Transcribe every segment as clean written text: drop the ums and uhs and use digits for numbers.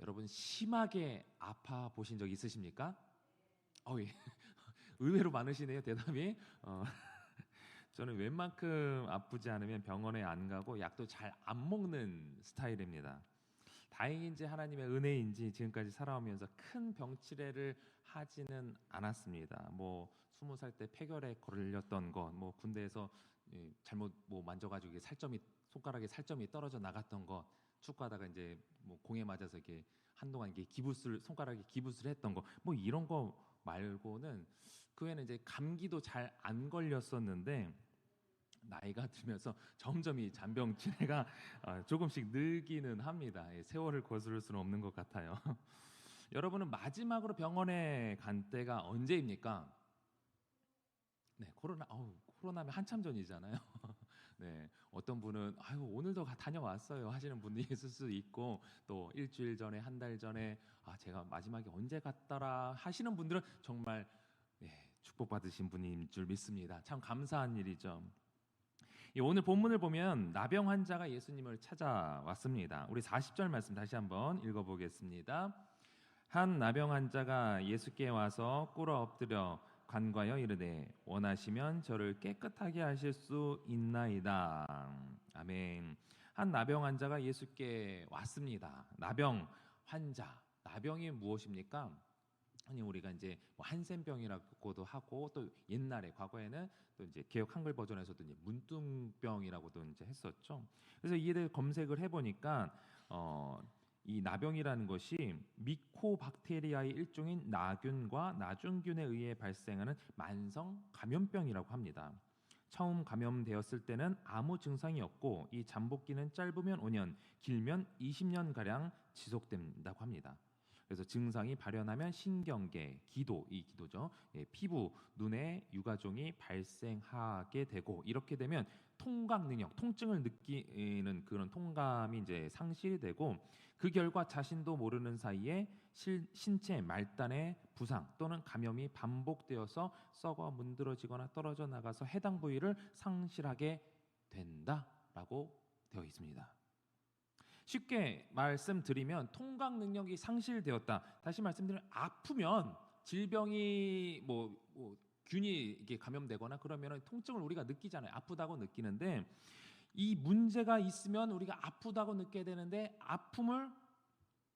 여러분 심하게 아파 보신 적 있으십니까? 예. 의외로 많으시네요, 대답이. 저는 웬만큼 아프지 않으면 병원에 안 가고 약도 잘 안 먹는 스타일입니다. 다행인지 하나님의 은혜인지 지금까지 살아오면서 큰 병치레를 하지는 않았습니다. 뭐 20살 때 폐결에 걸렸던 것, 뭐 군대에서 잘못 뭐 만져가지고 이게 살점이 손가락에 살점이 떨어져 나갔던 것, 축구하다가 이제 뭐 공에 맞아서 이렇게 한동안 이게 기부술 손가락에 기부술 했던 거, 뭐 이런 거 말고는 그 외에는 이제 감기도 잘 안 걸렸었는데 나이가 들면서 점점 이 잔병치레가 조금씩 늘기는 합니다. 세월을 거스를 수는 없는 것 같아요. 여러분은 마지막으로 병원에 간 때가 언제입니까? 네, 코로나면 한참 전이잖아요. 네, 어떤 분은 오늘도 다녀왔어요 하시는 분이 있을 수 있고, 또 일주일 전에, 한 달 전에 제가 마지막에 언제 갔더라 하시는 분들은 정말 축복받으신 분인 줄 믿습니다. 참 감사한 일이죠. 오늘 본문을 보면 나병 환자가 예수님을 찾아왔습니다. 우리 40절 말씀 다시 한번 읽어보겠습니다. 한 나병 환자가 예수께 와서 꿇어 엎드려 간과하여 이르되 원하시면 저를 깨끗하게 하실 수 있나이다. 아멘. 한 나병 환자가 예수께 왔습니다. 나병 환자. 나병이 무엇입니까? 아니 우리가 이제 뭐 한센병이라고도 하고, 또 옛날에 과거에는 또 이제 개역 한글 버전에서도 이제 문둥병이라고도 이제 했었죠. 그래서 이에 대해 검색을 해보니까 이 나병이라는 것이 미코박테리아의 일종인 나균과 나중균에 의해 발생하는 만성 감염병이라고 합니다. 처음 감염되었을 때는 아무 증상이 없고 이 잠복기는 짧으면 5년, 길면 20년 가량 지속된다고 합니다. 그래서 증상이 발현하면 신경계, 기도죠. 피부, 눈에 유가종이 발생하게 되고, 이렇게 되면 통각 능력, 통증을 느끼는 그런 통감이 이제 상실이 되고, 그 결과 자신도 모르는 사이에 신체 말단의 부상 또는 감염이 반복되어서 썩어 문드러지거나 떨어져 나가서 해당 부위를 상실하게 된다라고 되어 있습니다. 쉽게 말씀드리면 통각 능력이 상실되었다. 다시 말씀드리면 아프면 질병이 균이 이게 감염되거나 그러면 통증을 우리가 느끼잖아요. 아프다고 느끼는데, 이 문제가 있으면 우리가 아프다고 느껴야 되는데 아픔을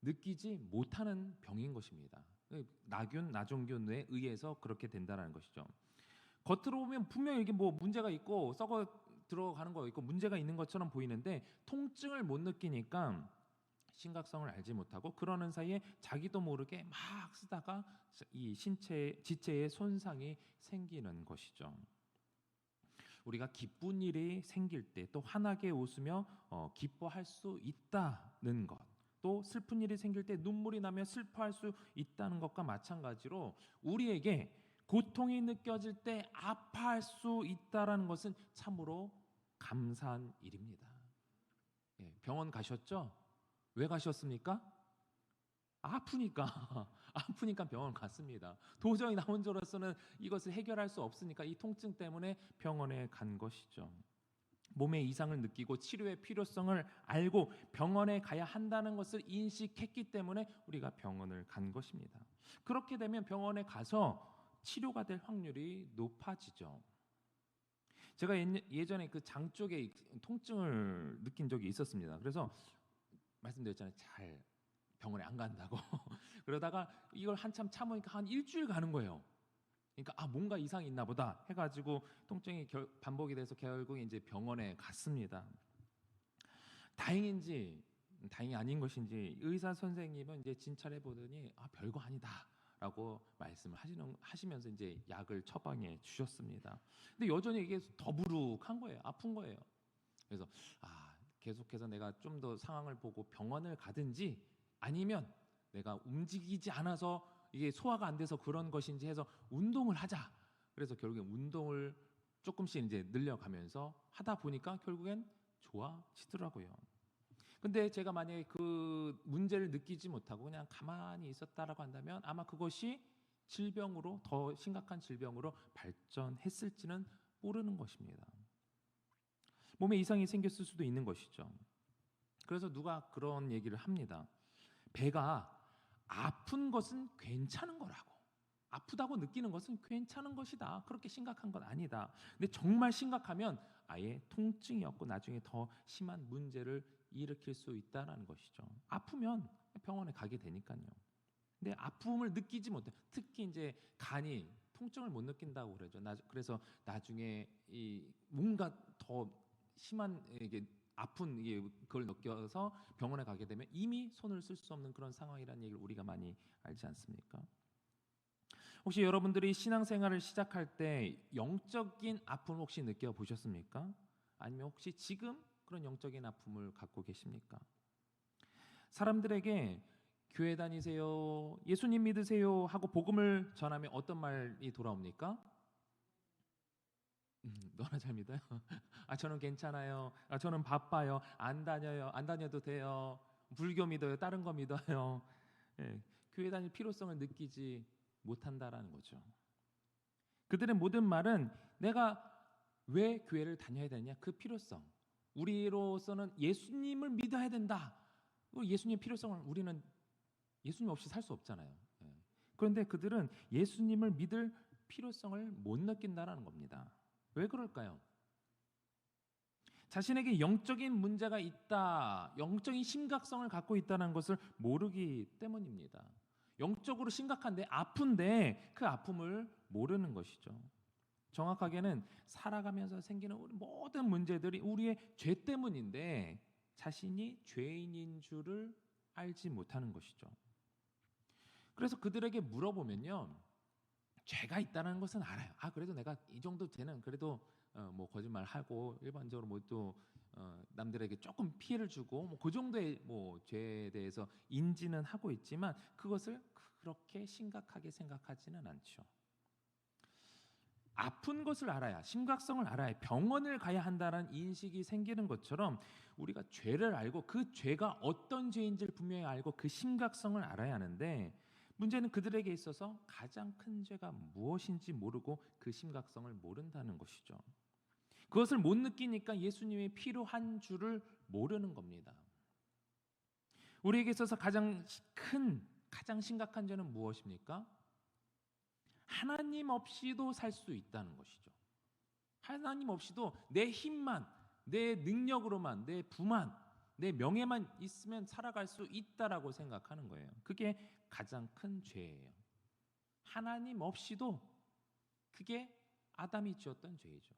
느끼지 못하는 병인 것입니다. 나균, 나종균에 의해서 그렇게 된다는 것이죠. 겉으로 보면 분명히 이게 뭐 문제가 있고 썩어 들어가는 거 있고 문제가 있는 것처럼 보이는데, 통증을 못 느끼니까 심각성을 알지 못하고 그러는 사이에 자기도 모르게 막 쓰다가 이 지체에 손상이 생기는 것이죠. 우리가 기쁜 일이 생길 때 또 환하게 웃으며 기뻐할 수 있다는 것, 또 슬픈 일이 생길 때 눈물이 나며 슬퍼할 수 있다는 것과 마찬가지로 우리에게 고통이 느껴질 때 아파할 수 있다는 것은 참으로 감사한 일입니다. 병원 가셨죠? 왜 가셨습니까? 아프니까. 아프니까 병원 갔습니다. 도저히 나 혼자로서는 이것을 해결할 수 없으니까 이 통증 때문에 병원에 간 것이죠. 몸의 이상을 느끼고 치료의 필요성을 알고 병원에 가야 한다는 것을 인식했기 때문에 우리가 병원을 간 것입니다. 그렇게 되면 병원에 가서 치료가 될 확률이 높아지죠. 제가 예전에 그 장 쪽에 통증을 느낀 적이 있었습니다. 그래서 말씀드렸잖아요. 잘 병원에 안 간다고. 그러다가 이걸 한참 참으니까 한 일주일 가는 거예요. 그러니까 뭔가 이상이 있나 보다 해가지고 통증이 반복이 돼서 결국 이제 병원에 갔습니다. 다행인지 다행이 아닌 것인지 의사 선생님은 이제 진찰해 보더니 별거 아니다라고 말씀을 하시면서 이제 약을 처방해 주셨습니다. 근데 여전히 이게 더부룩한 거예요. 아픈 거예요. 그래서 계속해서 내가 좀 더 상황을 보고 병원을 가든지, 아니면 내가 움직이지 않아서 이게 소화가 안 돼서 그런 것인지 해서 운동을 하자. 그래서 결국엔 운동을 조금씩 이제 늘려가면서 하다 보니까 결국엔 좋아지더라고요. 근데 제가 만약에 그 문제를 느끼지 못하고 그냥 가만히 있었다라고 한다면 아마 그것이 질병으로, 더 심각한 질병으로 발전했을지는 모르는 것입니다. 몸에 이상이 생겼을 수도 있는 것이죠. 그래서 누가 그런 얘기를 합니다. 배가 아픈 것은 괜찮은 거라고. 아프다고 느끼는 것은 괜찮은 것이다. 그렇게 심각한 건 아니다. 근데 정말 심각하면 아예 통증이 없고 나중에 더 심한 문제를 일으킬 수 있다는 것이죠. 아프면 병원에 가게 되니까요. 근데 아픔을 느끼지 못해. 특히 이제 간이 통증을 못 느낀다고 그러죠. 그래서 나중에 이 뭔가 더 심한 이게 아픈 이게 그걸 느껴서 병원에 가게 되면 이미 손을 쓸 수 없는 그런 상황이라는 얘기를 우리가 많이 알지 않습니까? 혹시 여러분들이 신앙생활을 시작할 때 영적인 아픔 혹시 느껴보셨습니까? 아니면 혹시 지금 그런 영적인 아픔을 갖고 계십니까? 사람들에게 교회 다니세요, 예수님 믿으세요 하고 복음을 전하면 어떤 말이 돌아옵니까? 너나 잘 믿어요? 아 저는 괜찮아요. 아 저는 바빠요. 안 다녀요. 안 다녀도 돼요. 불교 믿어요. 다른 거 믿어요. 예, 교회 다닐 필요성을 느끼지 못한다라는 거죠. 그들의 모든 말은 내가 왜 교회를 다녀야 되냐 그 필요성. 우리로서는 예수님을 믿어야 된다. 예수님의 필요성을 우리는 예수님 없이 살 수 없잖아요. 예. 그런데 그들은 예수님을 믿을 필요성을 못 느낀다라는 겁니다. 왜 그럴까요? 자신에게 영적인 문제가 있다, 영적인 심각성을 갖고 있다는 것을 모르기 때문입니다. 영적으로 심각한데 아픈데 그 아픔을 모르는 것이죠. 정확하게는 살아가면서 생기는 모든 문제들이 우리의 죄 때문인데 자신이 죄인인 줄을 알지 못하는 것이죠. 그래서 그들에게 물어보면요, 죄가 있다는 것은 알아요. 아 그래도 내가 이 정도 죄는 그래도 뭐 거짓말하고 일반적으로 뭐 또 남들에게 조금 피해를 주고 뭐 그 정도의 뭐 죄에 대해서 인지는 하고 있지만 그것을 그렇게 심각하게 생각하지는 않죠. 아픈 것을 알아야, 심각성을 알아야 병원을 가야 한다는 인식이 생기는 것처럼 우리가 죄를 알고 그 죄가 어떤 죄인지를 분명히 알고 그 심각성을 알아야 하는데, 문제는 그들에게 있어서 가장 큰 죄가 무엇인지 모르고 그 심각성을 모른다는 것이죠. 그것을 못 느끼니까 예수님이 필요한 줄을 모르는 겁니다. 우리에게 있어서 가장 큰, 가장 심각한 죄는 무엇입니까? 하나님 없이도 살 수 있다는 것이죠. 하나님 없이도 내 힘만, 내 능력으로만, 내 부만, 내 명예만 있으면 살아갈 수 있다라고 생각하는 거예요. 그게 가장 큰 죄예요. 하나님 없이도 그게 아담이 지었던 죄이죠.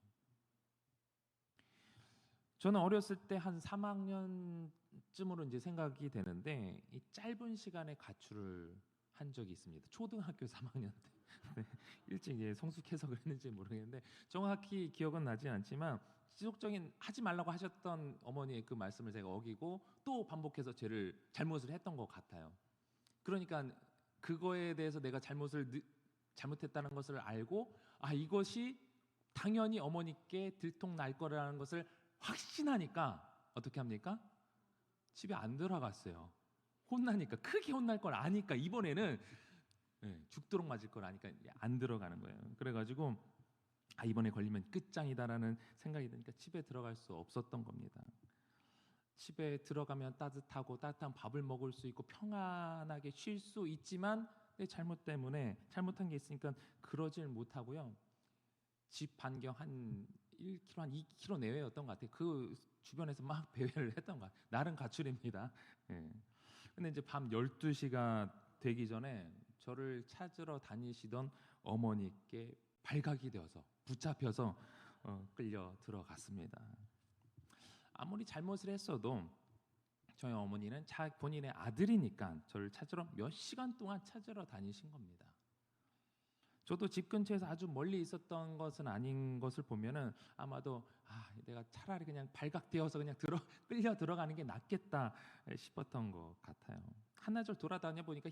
저는 어렸을 때 한 3학년쯤으로 이제 생각이 되는데 이 짧은 시간에 가출을 한 적이 있습니다. 초등학교 3학년 때. 네, 일찍 성숙해서 그랬는지 모르겠는데 정확히 기억은 나지 않지만 지속적인 하지 말라고 하셨던 어머니의 그 말씀을 제가 어기고 또 반복해서 죄를 잘못을 했던 것 같아요. 그러니까 그거에 대해서 내가 잘못했다는 것을 알고 아 이것이 당연히 어머니께 들통날 거라는 것을 확신하니까 어떻게 합니까? 집에 안 들어갔어요. 혼나니까 크게 혼날 걸 아니까 이번에는 죽도록 맞을 걸 아니까 안 들어가는 거예요. 그래가지고 아 이번에 걸리면 끝장이다라는 생각이 드니까 집에 들어갈 수 없었던 겁니다. 집에 들어가면 따뜻하고 따뜻한 밥을 먹을 수 있고 평안하게 쉴 수 있지만 내 잘못 때문에 잘못한 게 있으니까 그러질 못하고요. 집 반경 한 1km, 한 2km 내외였던 것 같아요. 그 주변에서 막 배회를 했던 것 같아요. 나름 가출입니다. 예. 근데 이제 밤 12시가 되기 전에 저를 찾으러 다니시던 어머니께 발각이 되어서 붙잡혀서 끌려 들어갔습니다. 아무리 잘못을 했어도 저희 어머니는 본인의 아들이니까 저를 찾으러 몇 시간 동안 찾으러 다니신 겁니다. 저도 집 근처에서 아주 멀리 있었던 것은 아닌 것을 보면은 아마도 내가 차라리 그냥 발각되어서 그냥 끌려 들어가는 게 낫겠다 싶었던 것 같아요. 한나절 돌아다녀 보니까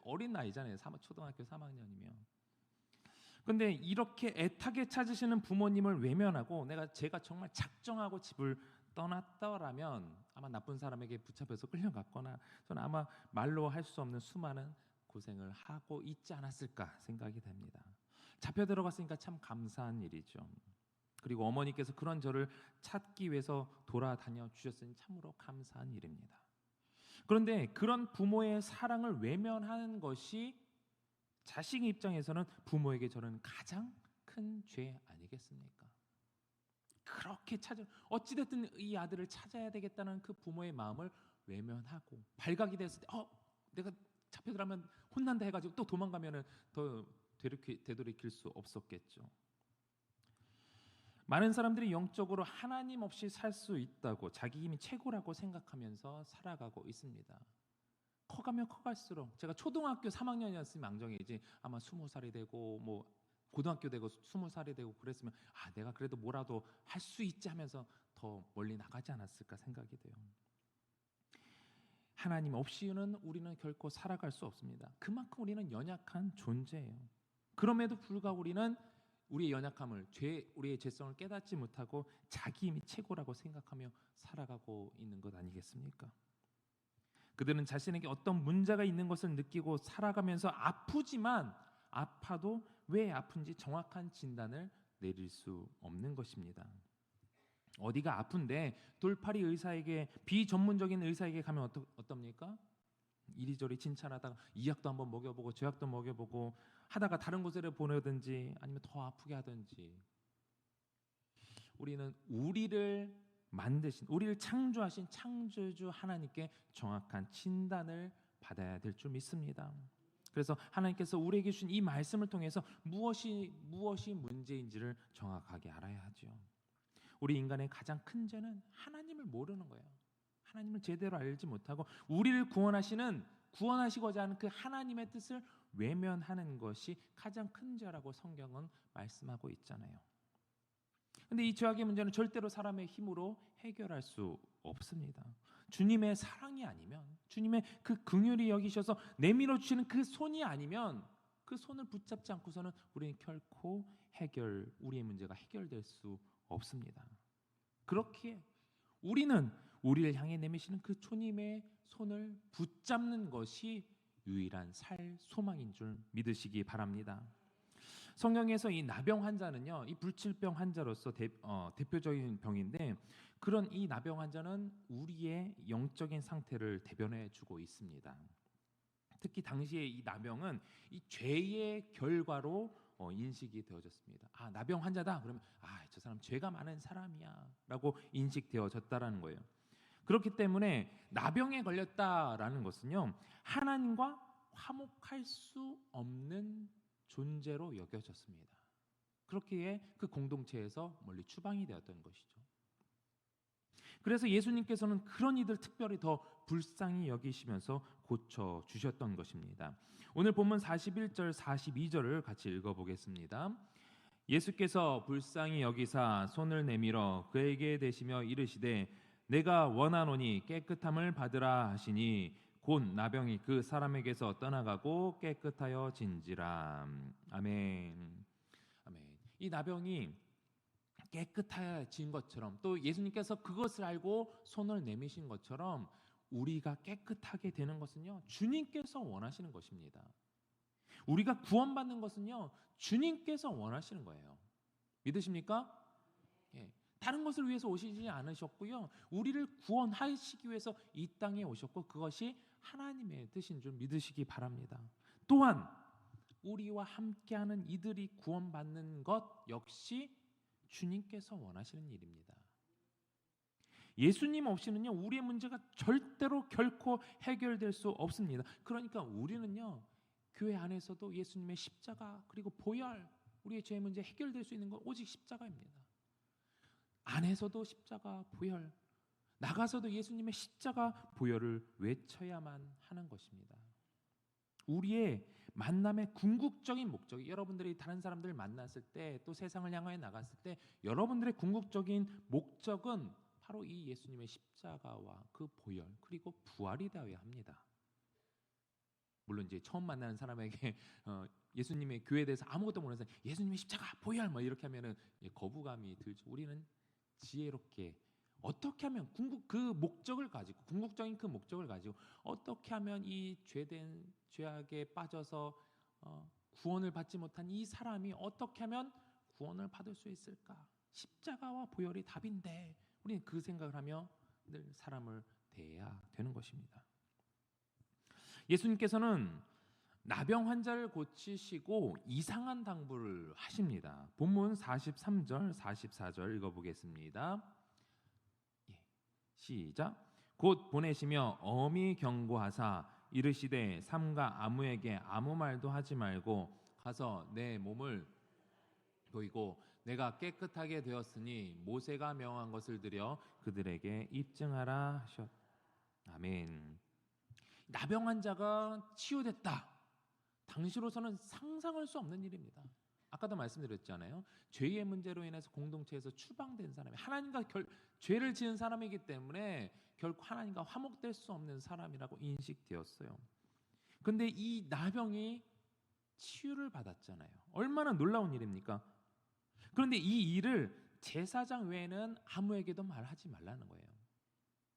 어린 나이잖아요. 초등학교 3학년이면. 근데 이렇게 애타게 찾으시는 부모님을 외면하고 제가 정말 작정하고 집을 떠났더라면 아마 나쁜 사람에게 붙잡혀서 끌려갔거나 저는 아마 말로 할 수 없는 수많은 고생을 하고 있지 않았을까 생각이 됩니다. 잡혀 들어갔으니까 참 감사한 일이죠. 그리고 어머니께서 그런 저를 찾기 위해서 돌아다녀 주셨으니 참으로 감사한 일입니다. 그런데 그런 부모의 사랑을 외면하는 것이 자식 입장에서는 부모에게 저는 가장 큰 죄 아니겠습니까? 그렇게 어찌됐든 이 아들을 찾아야 되겠다는 그 부모의 마음을 외면하고 발각이 됐을 때 내가 잡혀들면 혼난다 해가지고 또 도망가면은 더 되돌이킬 수 없었겠죠. 많은 사람들이 영적으로 하나님 없이 살 수 있다고 자기 힘이 최고라고 생각하면서 살아가고 있습니다. 커가면 커갈수록 제가 초등학교 3학년이었으면 앙정이지 아마 20살이 되고 뭐 고등학교 되고 20살이 되고 그랬으면 내가 그래도 뭐라도 할 수 있지 하면서 더 멀리 나가지 않았을까 생각이 돼요. 하나님 없이는 우리는 결코 살아갈 수 없습니다. 그만큼 우리는 연약한 존재예요. 그럼에도 불구하고 우리는 우리의 연약함을 우리의 죄성을 깨닫지 못하고 자기 힘이 최고라고 생각하며 살아가고 있는 것 아니겠습니까? 그들은 자신에게 어떤 문제가 있는 것을 느끼고 살아가면서 아프지만 아파도 왜 아픈지 정확한 진단을 내릴 수 없는 것입니다. 어디가 아픈데 돌팔이 의사에게 비전문적인 의사에게 가면 어떻습니까? 이리저리 진찰하다가 이 약도 한번 먹여보고 저 약도 먹여보고 하다가 다른 곳으로 보내든지 아니면 더 아프게 하든지 우리는 우리를 만드신 우리를 창조하신 창조주 하나님께 정확한 진단을 받아야 될 줄 믿습니다. 그래서 하나님께서 우리에게 주신 이 말씀을 통해서 무엇이 문제인지를 정확하게 알아야 하죠. 우리 인간의 가장 큰 죄는 하나님을 모르는 거예요. 하나님을 제대로 알지 못하고 우리를 구원하시고자 하는 그 하나님의 뜻을 외면하는 것이 가장 큰 죄라고 성경은 말씀하고 있잖아요. 근데 이 죄악의 문제는 절대로 사람의 힘으로 해결할 수 없습니다. 주님의 사랑이 아니면, 주님의 그 긍휼이 여기셔서 내밀어 주시는 그 손이 아니면, 그 손을 붙잡지 않고서는 우리는 결코 우리의 문제가 해결될 수 없습니다. 그렇기에 우리는 우리를 향해 내미시는 그 주님의 손을 붙잡는 것이 유일한 소망인 줄 믿으시기 바랍니다. 성경에서 이 나병 환자는요, 이 불치병 환자로서 대표적인 병인데, 그런 이 나병 환자는 우리의 영적인 상태를 대변해 주고 있습니다. 특히 당시에 이 나병은 이 죄의 결과로 인식이 되어졌습니다. 나병 환자다 그러면 저 사람 죄가 많은 사람이야라고 인식되어졌다라는 거예요. 그렇기 때문에 나병에 걸렸다라는 것은요, 하나님과 화목할 수 없는 존재로 여겨졌습니다. 그렇기에 그 공동체에서 멀리 추방이 되었던 것이죠. 그래서 예수님께서는 그런 이들 특별히 더 불쌍히 여기시면서 고쳐 주셨던 것입니다. 오늘 본문 41절 42절을 같이 읽어보겠습니다. 예수께서 불쌍히 여기사 손을 내밀어 그에게 대시며 이르시되 내가 원하노니 깨끗함을 받으라 하시니 곧 나병이 그 사람에게서 떠나가고 깨끗하여 진지라. 아멘. 아멘. 이 나병이 깨끗해진 것처럼 또 예수님께서 그것을 알고 손을 내미신 것처럼 우리가 깨끗하게 되는 것은요, 주님께서 원하시는 것입니다. 우리가 구원받는 것은요, 주님께서 원하시는 거예요. 믿으십니까? 예. 다른 것을 위해서 오시지 않으셨고요, 우리를 구원하시기 위해서 이 땅에 오셨고 그것이 하나님의 뜻인 줄 믿으시기 바랍니다. 또한 우리와 함께하는 이들이 구원받는 것 역시 주님께서 원하시는 일입니다. 예수님 없이는요, 우리의 문제가 절대로 결코 해결될 수 없습니다. 그러니까 우리는요, 교회 안에서도 예수님의 십자가 그리고 보혈, 우리의 죄 문제 해결될 수 있는 건 오직 십자가입니다. 안에서도 십자가 보혈, 나가서도 예수님의 십자가 보혈을 외쳐야만 하는 것입니다. 우리의 만남의 궁극적인 목적이, 여러분들이 다른 사람들을 만났을 때 또 세상을 향하여 나갔을 때 여러분들의 궁극적인 목적은 바로 이 예수님의 십자가와 그 보혈 그리고 부활이 되어야 합니다. 물론 이제 처음 만나는 사람에게 예수님의 교회에 대해서 아무것도 모르는 사람 예수님의 십자가 보혈 이렇게 하면은 거부감이 들죠. 우리는 지혜롭게 어떻게 하면 궁극적인 그 목적을 가지고 어떻게 하면 이 죄악에 빠져서 구원을 받지 못한 이 사람이 어떻게 하면 구원을 받을 수 있을까? 십자가와 보혈이 답인데 우리는 그 생각을 하며 늘 사람을 대해야 되는 것입니다. 예수님께서는 나병 환자를 고치시고 이상한 당부를 하십니다. 본문 43절, 44절 읽어보겠습니다. 예, 시작. 곧 보내시며 엄히 경고하사 이르시되 삼가 아무에게 아무 말도 하지 말고 가서 내 몸을 보이고 내가 깨끗하게 되었으니 모세가 명한 것을 드려 그들에게 입증하라 하셨. 아멘. 나병 환자가 치유됐다. 당시로서는 상상할 수 없는 일입니다. 아까도 말씀드렸잖아요. 죄의 문제로 인해서 공동체에서 추방된 사람이 하나님과 죄를 지은 사람이기 때문에 결코 하나님과 화목될 수 없는 사람이라고 인식되었어요. 근데 이 나병이 치유를 받았잖아요. 얼마나 놀라운 일입니까? 그런데 이 일을 제사장 외에는 아무에게도 말하지 말라는 거예요.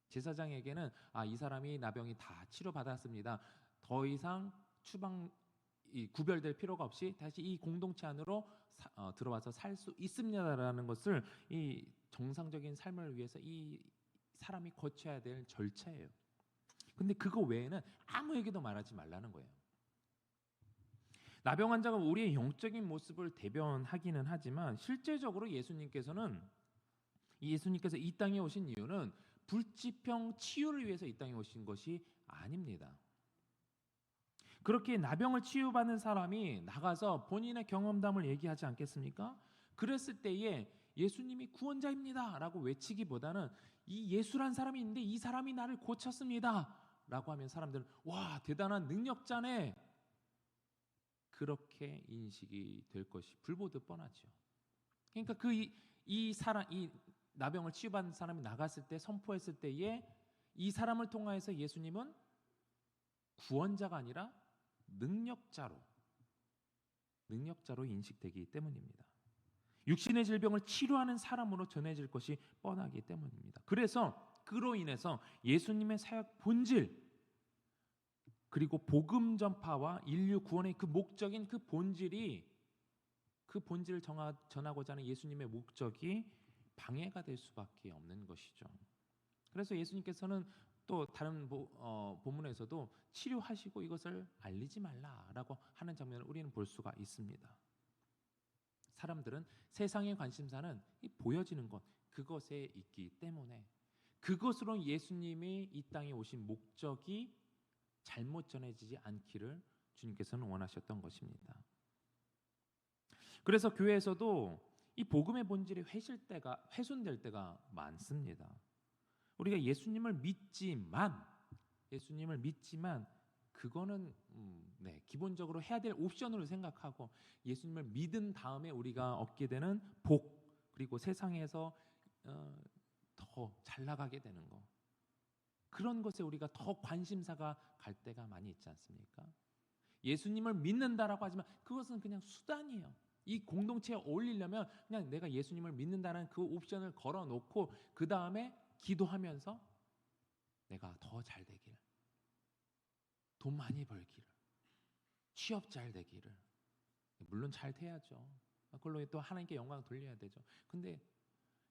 제사장에게는 이 사람이 나병이 다 치료받았습니다. 더 이상 구별될 필요가 없이 다시 이 공동체 안으로 들어와서 살 수 있습니다라는 것을 이 정상적인 삶을 위해서 이 사람이 거쳐야 될 절차예요. 근데 그거 외에는 아무에게도 말하지 말라는 거예요. 나병 환자가 우리의 영적인 모습을 대변하기는 하지만 실제적으로 예수님께서 이 땅에 오신 이유는 불치병 치유를 위해서 이 땅에 오신 것이 아닙니다. 그렇게 나병을 치유받는 사람이 나가서 본인의 경험담을 얘기하지 않겠습니까? 그랬을 때에 예수님이 구원자입니다 라고 외치기보다는 이 예수란 사람이 있는데 이 사람이 나를 고쳤습니다 라고 하면 사람들은 와, 대단한 능력자네, 그렇게 인식이 될 것이 불보듯 뻔하죠. 그러니까 이 나병을 치유받은 사람이 나갔을 때, 선포했을 때에 이 사람을 통하여서 예수님은 구원자가 아니라 능력자로 인식되기 때문입니다. 육신의 질병을 치료하는 사람으로 전해질 것이 뻔하기 때문입니다. 그로 인해서 예수님의 사역 본질, 그리고 복음 전파와 인류 구원의 그 목적인 그 본질을 전하고자 하는 예수님의 목적이 방해가 될 수밖에 없는 것이죠. 그래서 예수님께서는 또 다른 본문에서도 치료하시고 이것을 알리지 말라라고 하는 장면을 우리는 볼 수가 있습니다. 사람들은 세상의 관심사는 보여지는 것, 그것에 있기 때문에 그것으로 예수님이 이 땅에 오신 목적이 잘못 전해지지 않기를 주님께서는 원하셨던 것입니다. 그래서 교회에서도 이 복음의 본질이 훼손될 때가 많습니다. 우리가 예수님을 믿지만 그거는 기본적으로 해야 될 옵션으로 생각하고 예수님을 믿은 다음에 우리가 얻게 되는 복, 그리고 세상에서 더 잘 나가게 되는 거, 그런 것에 우리가 더 관심사가 갈 때가 많이 있지 않습니까? 예수님을 믿는다라고 하지만 그것은 그냥 수단이에요. 이 공동체에 어울리려면 그냥 내가 예수님을 믿는다는 그 옵션을 걸어놓고 그 다음에 기도하면서 내가 더 잘 되기를, 돈 많이 벌기를, 취업 잘 되기를, 물론 잘 돼야죠. 그걸로 또 하나님께 영광 돌려야 되죠. 근데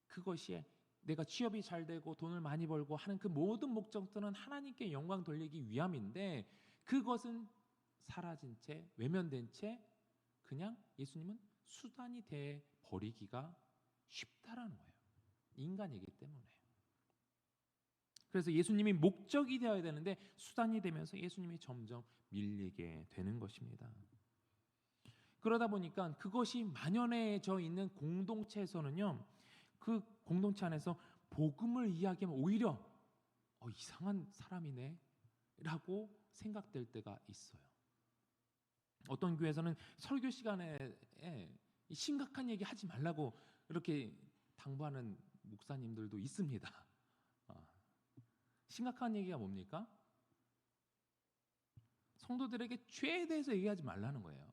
그것이 내가 취업이 잘 되고 돈을 많이 벌고 하는 그 모든 목적들은 하나님께 영광 돌리기 위함인데 그것은 사라진 채, 외면된 채 그냥 예수님은 수단이 돼 버리기가 쉽다라는 거예요. 인간이기 때문에. 그래서 예수님이 목적이 되어야 되는데 수단이 되면서 예수님이 점점 밀리게 되는 것입니다. 그러다 보니까 그것이 만연해져 있는 공동체에서는요, 그 공동체 안에서 복음을 이야기하면 오히려 이상한 사람이네 라고 생각될 때가 있어요. 어떤 교회에서는 설교 시간에 심각한 얘기 하지 말라고 이렇게 당부하는 목사님들도 있습니다. 심각한 얘기가 뭡니까? 성도들에게 죄에 대해서 얘기하지 말라는 거예요.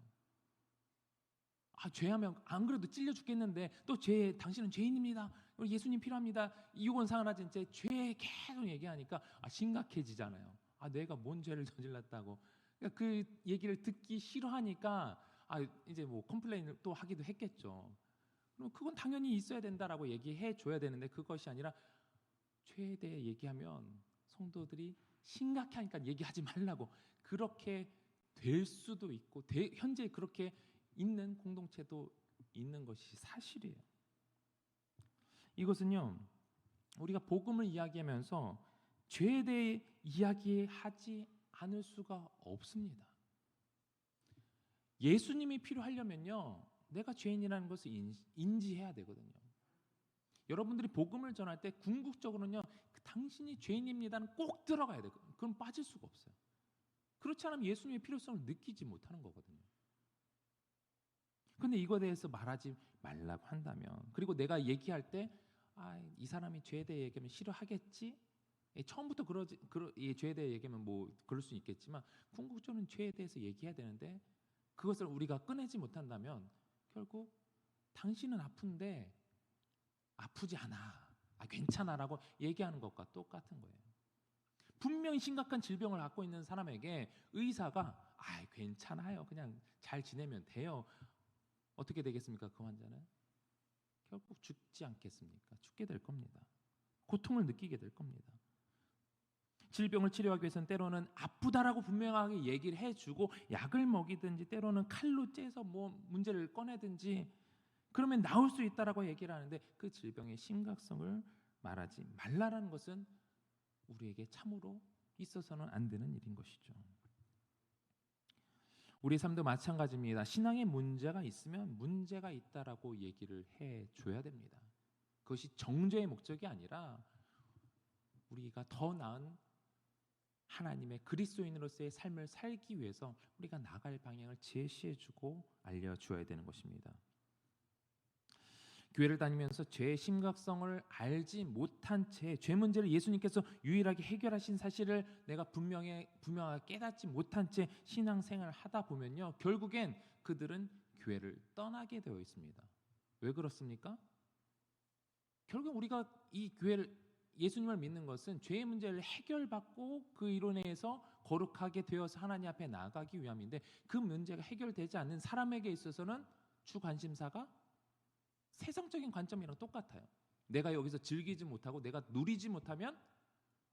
죄하면 안 그래도 찔려 죽겠는데 또 당신은 죄인입니다, 예수님 필요합니다, 이혼상을 하진 채 죄에 계속 얘기하니까 심각해지잖아요. 내가 뭔 죄를 저질렀다고. 그러니까 그 얘기를 듣기 싫어하니까 이제 뭐 컴플레인을 또 하기도 했겠죠. 그럼 그건 당연히 있어야 된다라고 얘기해 줘야 되는데 그것이 아니라 죄에 대해 얘기하면 성도들이 심각하니까 얘기하지 말라고 그렇게 될 수도 있고 현재 그렇게 있는 공동체도 있는 것이 사실이에요. 이것은요, 우리가 복음을 이야기하면서 죄에 대해 이야기하지 않을 수가 없습니다. 예수님이 필요하려면요, 내가 죄인이라는 것을 인지해야 되거든요. 여러분들이 복음을 전할 때 궁극적으로는요, 당신이 죄인입니다는 꼭 들어가야 돼요. 그럼 빠질 수가 없어요. 그렇지 않으면 예수님의 필요성을 느끼지 못하는 거거든요. 근데 이거에 대해서 말하지 말라고 한다면, 그리고 내가 얘기할 때 이 사람이 죄에 대해 얘기하면 싫어하겠지? 처음부터 죄에 대해 얘기하면 뭐 그럴 수 있겠지만 궁극적으로는 죄에 대해서 얘기해야 되는데 그것을 우리가 꺼내지 못한다면 결국 당신은 아픈데 아프지 않아, 괜찮아라고 얘기하는 것과 똑같은 거예요. 분명히 심각한 질병을 갖고 있는 사람에게 의사가 괜찮아요, 그냥 잘 지내면 돼요. 어떻게 되겠습니까? 그 환자는 결국 죽지 않겠습니까? 죽게 될 겁니다. 고통을 느끼게 될 겁니다. 질병을 치료하기 위해서는 때로는 아프다라고 분명하게 얘기를 해주고 약을 먹이든지 때로는 칼로 째서 뭐 문제를 꺼내든지 그러면 나을 수 있다라고 얘기를 하는데 그 질병의 심각성을 말하지 말라라는 것은 우리에게 참으로 있어서는 안 되는 일인 것이죠. 우리 삶도 마찬가지입니다. 신앙에 문제가 있으면 문제가 있다라고 얘기를 해줘야 됩니다. 그것이 정죄의 목적이 아니라 우리가 더 나은 하나님의 그리스도인으로서의 삶을 살기 위해서 우리가 나갈 방향을 제시해주고 알려주어야 되는 것입니다. 교회를 다니면서 죄의 심각성을 알지 못한 채 죄 문제를 예수님께서 유일하게 해결하신 사실을 내가 분명하게 깨닫지 못한 채 신앙생활을 하다 보면요, 결국엔 그들은 교회를 떠나게 되어 있습니다. 왜 그렇습니까? 결국 우리가 이 교회를 예수님을 믿는 것은 죄의 문제를 해결받고 그 이론에서 거룩하게 되어서 하나님 앞에 나아가기 위함인데 그 문제가 해결되지 않는 사람에게 있어서는 주 관심사가 세상적인 관점이랑 똑같아요. 내가 여기서 즐기지 못하고 내가 누리지 못하면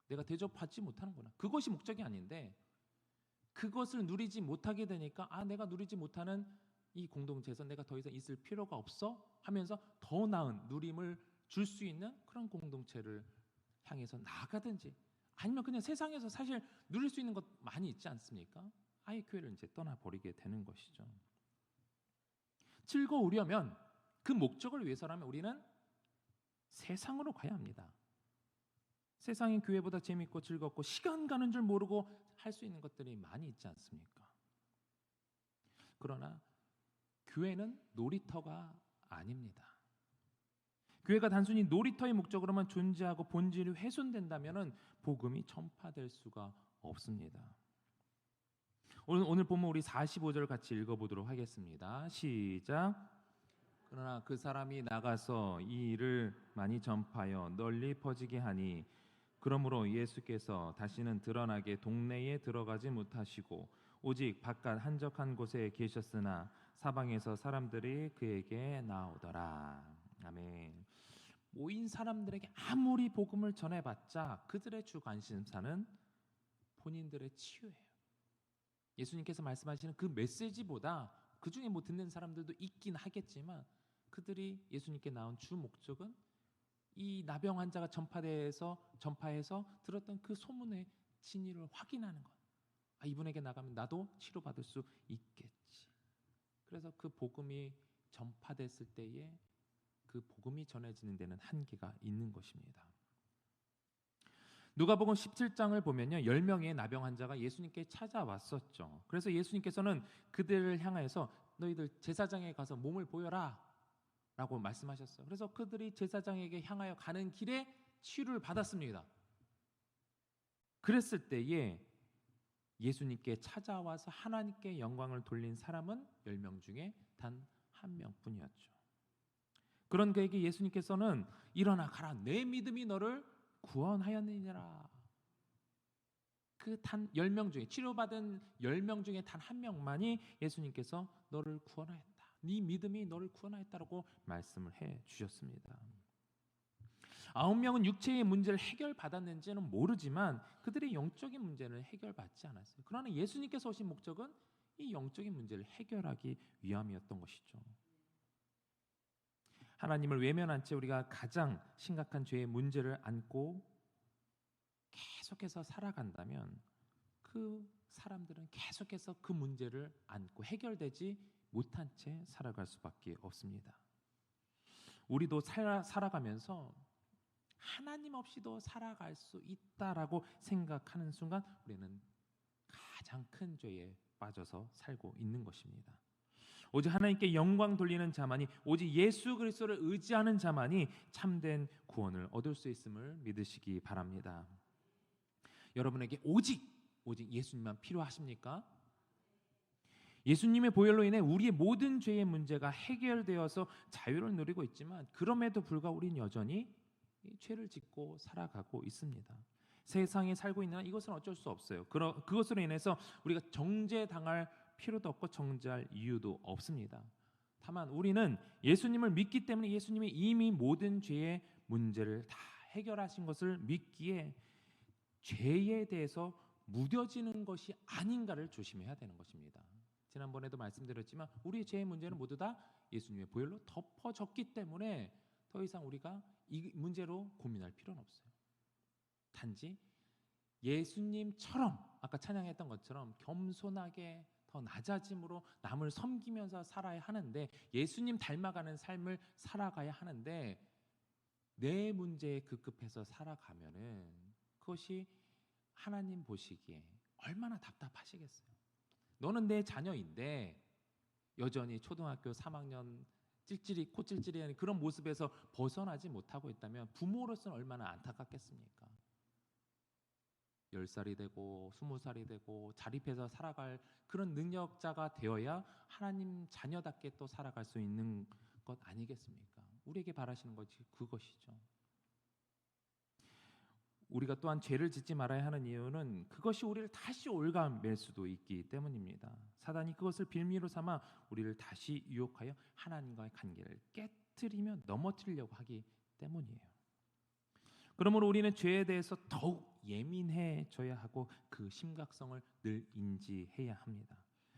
내가 대접받지 못하는구나. 그것이 목적이 아닌데 그것을 누리지 못하게 되니까 내가 누리지 못하는 이 공동체에서 내가 더 이상 있을 필요가 없어 하면서 더 나은 누림을 줄 수 있는 그런 공동체를 향해서 나아가든지 아니면 그냥 세상에서 사실 누릴 수 있는 것 많이 있지 않습니까? 아예 교회를 이제 떠나버리게 되는 것이죠. 즐거우려면 그 목적을 위해서라면 우리는 세상으로 가야 합니다. 세상인 교회보다 재밌고 즐겁고 시간 가는 줄 모르고 할 수 있는 것들이 많이 있지 않습니까? 그러나 교회는 놀이터가 아닙니다. 교회가 단순히 놀이터의 목적으로만 존재하고 본질이 훼손된다면 복음이 전파될 수가 없습니다. 오늘 본문 우리 45절 같이 읽어보도록 하겠습니다. 시작. 그러나 그 사람이 나가서 이 일을 많이 전파하여 널리 퍼지게 하니 그러므로 예수께서 다시는 드러나게 동네에 들어가지 못하시고 오직 바깥 한적한 곳에 계셨으나 사방에서 사람들이 그에게 나오더라. 아멘. 모인 사람들에게 아무리 복음을 전해봤자 그들의 주 관심사는 본인들의 치유예요. 예수님께서 말씀하시는 그 메시지보다 그 중에 뭐 듣는 사람들도 있긴 하겠지만 그들이 예수님께 나온 주 목적은 이 나병 환자가 전파해서 들었던 그 소문의 진위를 확인하는 것. 이분에게 나가면 나도 치료받을 수 있겠지. 그래서 그 복음이 전파됐을 때에 그 복음이 전해지는 데는 한계가 있는 것입니다. 누가복음 17장을 보면요, 10명의 나병 환자가 예수님께 찾아왔었죠. 그래서 예수님께서는 그들을 향해서 너희들 제사장에 가서 몸을 보여라 라고 말씀하셨어요. 그래서 그들이 제사장에게 향하여 가는 길에 치유를 받았습니다. 그랬을 때에 예수님께 찾아와서 하나님께 영광을 돌린 사람은 10명 중에 단 한 명뿐이었죠. 그런 그에게 예수님께서는 일어나 가라, 내 믿음이 너를 구원하였느니라. 그 단 10명 중에 치료받은 10명 중에 단 한 명만이 예수님께서 너를 구원하였다, 네 믿음이 너를 구원하였다라고 말씀을 해 주셨습니다. 9명은 육체의 문제를 해결받았는지는 모르지만 그들의 영적인 문제는 해결받지 않았어요. 그러나 예수님께서 오신 목적은 이 영적인 문제를 해결하기 위함이었던 것이죠. 하나님을 외면한 채 우리가 가장 심각한 죄의 문제를 안고 계속해서 살아간다면 그 사람들은 계속해서 그 문제를 안고 해결되지 못한 채 살아갈 수밖에 없습니다. 우리도 살아가면서 하나님 없이도 살아갈 수 있다라고 생각하는 순간 우리는 가장 큰 죄에 빠져서 살고 있는 것입니다. 오직 하나님께 영광 돌리는 자만이, 오직 예수 그리스도를 의지하는 자만이 참된 구원을 얻을 수 있음을 믿으시기 바랍니다. 여러분에게 오직 예수님만 필요하십니까? 예수님의 보혈로 인해 우리의 모든 죄의 문제가 해결되어서 자유를 누리고 있지만 그럼에도 불구하고 우리는 여전히 죄를 짓고 살아가고 있습니다. 세상에 살고 있는 한 이것은 어쩔 수 없어요. 그것으로 인해서 우리가 정죄당할 필요도 없고 정죄할 이유도 없습니다. 다만 우리는 예수님을 믿기 때문에 예수님이 이미 모든 죄의 문제를 다 해결하신 것을 믿기에 죄에 대해서 무뎌지는 것이 아닌가를 조심해야 되는 것입니다. 지난번에도 말씀드렸지만 우리의 죄의 문제는 모두 다 예수님의 보혈로 덮어졌기 때문에 더 이상 우리가 이 문제로 고민할 필요는 없어요. 단지 예수님처럼 아까 찬양했던 것처럼 겸손하게 더 낮아짐으로 남을 섬기면서 살아야 하는데, 예수님 닮아가는 삶을 살아가야 하는데 내 문제에 급급해서 살아가면은 그것이 하나님 보시기에 얼마나 답답하시겠어요. 너는 내 자녀인데 여전히 초등학교 3학년 코 찔찔이하는 그런 모습에서 벗어나지 못하고 있다면 부모로서는 얼마나 안타깝겠습니까? 10살이 되고 20살이 되고 자립해서 살아갈 그런 능력자가 되어야 하나님 자녀답게 또 살아갈 수 있는 것 아니겠습니까? 우리에게 바라시는 것이 그것이죠. 우리가 또한 죄를 짓지 말아야 하는 이유는 그것이 우리를 다시 올가맬 수도 있기 때문입니다. 사단이 그것을 빌미로 삼아 우리를 다시 유혹하여 하나님과의 관계를 깨트리며 넘어뜨리려고 하기 때문이에요. 그러므로 우리는 죄에 대해서 더욱 예민해져야 하고 그 심각성을 늘 인지해야 합니다.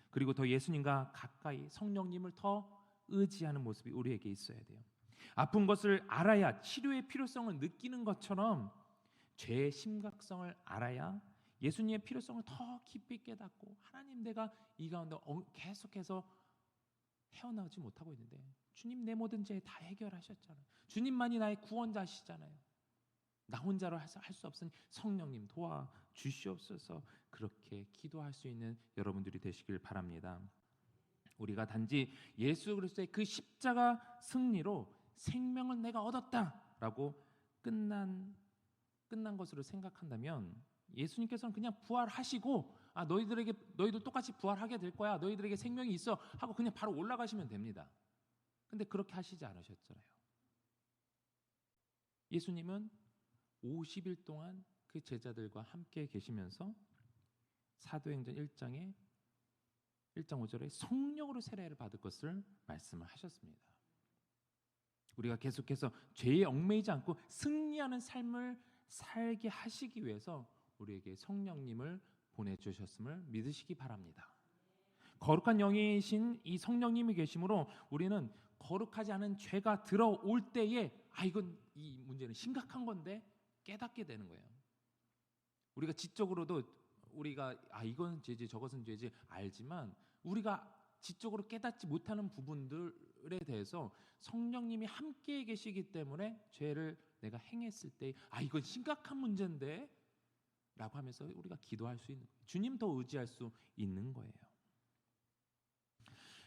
그리고 더 예수님과 가까이 성령님을 더 의지하는 모습이 우리에게 있어야 돼요. 아픈 것을 알아야 치료의 필요성을 느끼는 것처럼 죄의 심각성을 알아야 예수님의 필요성을 더 깊이 깨닫고, 하나님 내가 이 가운데 계속해서 헤어나오지 못하고 있는데 주님 내 모든 죄 다 해결하셨잖아요. 주님만이 나의 구원자시잖아요. 나 혼자로 할 수 없으니 성령님 도와주시옵소서. 그렇게 기도할 수 있는 여러분들이 되시길 바랍니다. 우리가 단지 예수 그리스도의 그 십자가 승리로 생명을 내가 얻었다라고 끝난 것으로 생각한다면 예수님께서는 그냥 부활하시고 너희도 똑같이 부활하게 될 거야, 너희들에게 생명이 있어 하고 그냥 바로 올라가시면 됩니다. 근데 그렇게 하시지 않으셨잖아요. 예수님은 50일 동안 그 제자들과 함께 계시면서 사도행전 1장 5절에 성령으로 세례를 받을 것을 말씀을 하셨습니다. 우리가 계속해서 죄에 얽매이지 않고 승리하는 삶을 살게 하시기 위해서 우리에게 성령님을 보내주셨음을 믿으시기 바랍니다. 거룩한 영이신 이 성령님이 계심으로 우리는 거룩하지 않은 죄가 들어올 때에 이 문제는 심각한 건데 깨닫게 되는 거예요. 우리가 지적으로도 우리가 이건 죄지 저것은 죄지 알지만 우리가 지적으로 깨닫지 못하는 부분들에 대해서 성령님이 함께 계시기 때문에 죄를 내가 행했을 때 이건 심각한 문제인데 라고 하면서 우리가 기도할 수 있는 거예요. 주님 더 의지할 수 있는 거예요.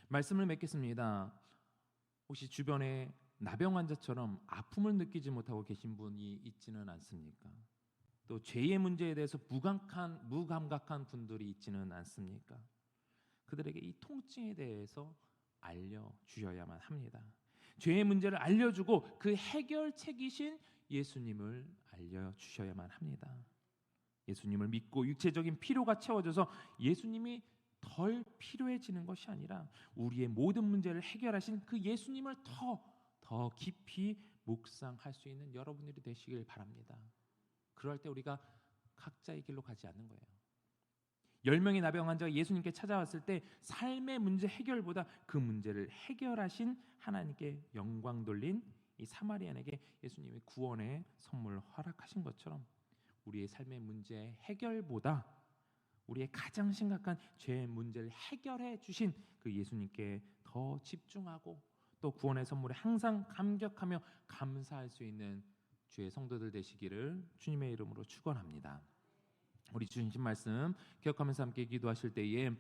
말씀을 맺겠습니다. 혹시 주변에 나병 환자처럼 아픔을 느끼지 못하고 계신 분이 있지는 않습니까? 또 죄의 문제에 대해서 무감각한 분들이 있지는 않습니까? 그들에게 이 통증에 대해서 알려주셔야만 합니다. 죄의 문제를 알려주고 그 해결책이신 예수님을 알려주셔야만 합니다. 예수님을 믿고 육체적인 필요가 채워져서 예수님이 덜 필요해지는 것이 아니라 우리의 모든 문제를 해결하신 그 예수님을 더 깊이 묵상할 수 있는 여러분들이 되시길 바랍니다. 그럴 때 우리가 각자의 길로 가지 않는 거예요. 10명의 나병 환자가 예수님께 찾아왔을 때 삶의 문제 해결보다 그 문제를 해결하신 하나님께 영광 돌린 이 사마리안에게 예수님이 구원의 선물을 허락하신 것처럼 우리의 삶의 문제 해결보다 우리의 가장 심각한 죄의 문제를 해결해 주신 그 예수님께 더 집중하고 또 구원의 선물에 항상 감격하며 감사할 수 있는 주의 성도들 되시기를 주님의 이름으로 축원합니다. 우리 주신 말씀 기억하면서 함께 기도하실 때에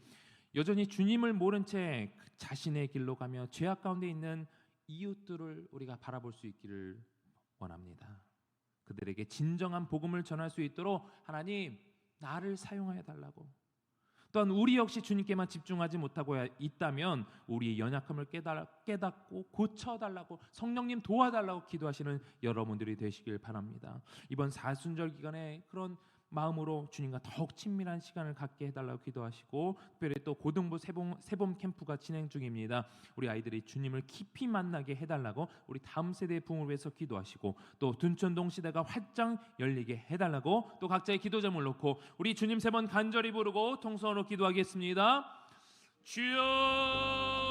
여전히 주님을 모른 채 자신의 길로 가며 죄악 가운데 있는 이웃들을 우리가 바라볼 수 있기를 원합니다. 그들에게 진정한 복음을 전할 수 있도록 하나님 나를 사용하여 달라고, 또한 우리 역시 주님께만 집중하지 못하고 있다면 우리의 연약함을 깨닫고 고쳐달라고, 성령님 도와달라고 기도하시는 여러분들이 되시길 바랍니다. 이번 사순절 기간에 그런 마음으로 주님과 더욱 친밀한 시간을 갖게 해달라고 기도하시고, 특별히 또 고등부 세봄 캠프가 진행 중입니다. 우리 아이들이 주님을 깊이 만나게 해달라고 우리 다음 세대의 부흥을 위해서 기도하시고, 또 둔촌동 시대가 활짝 열리게 해달라고 또 각자의 기도 제목을 놓고 우리 주님 3번 간절히 부르고 통성으로 기도하겠습니다. 주여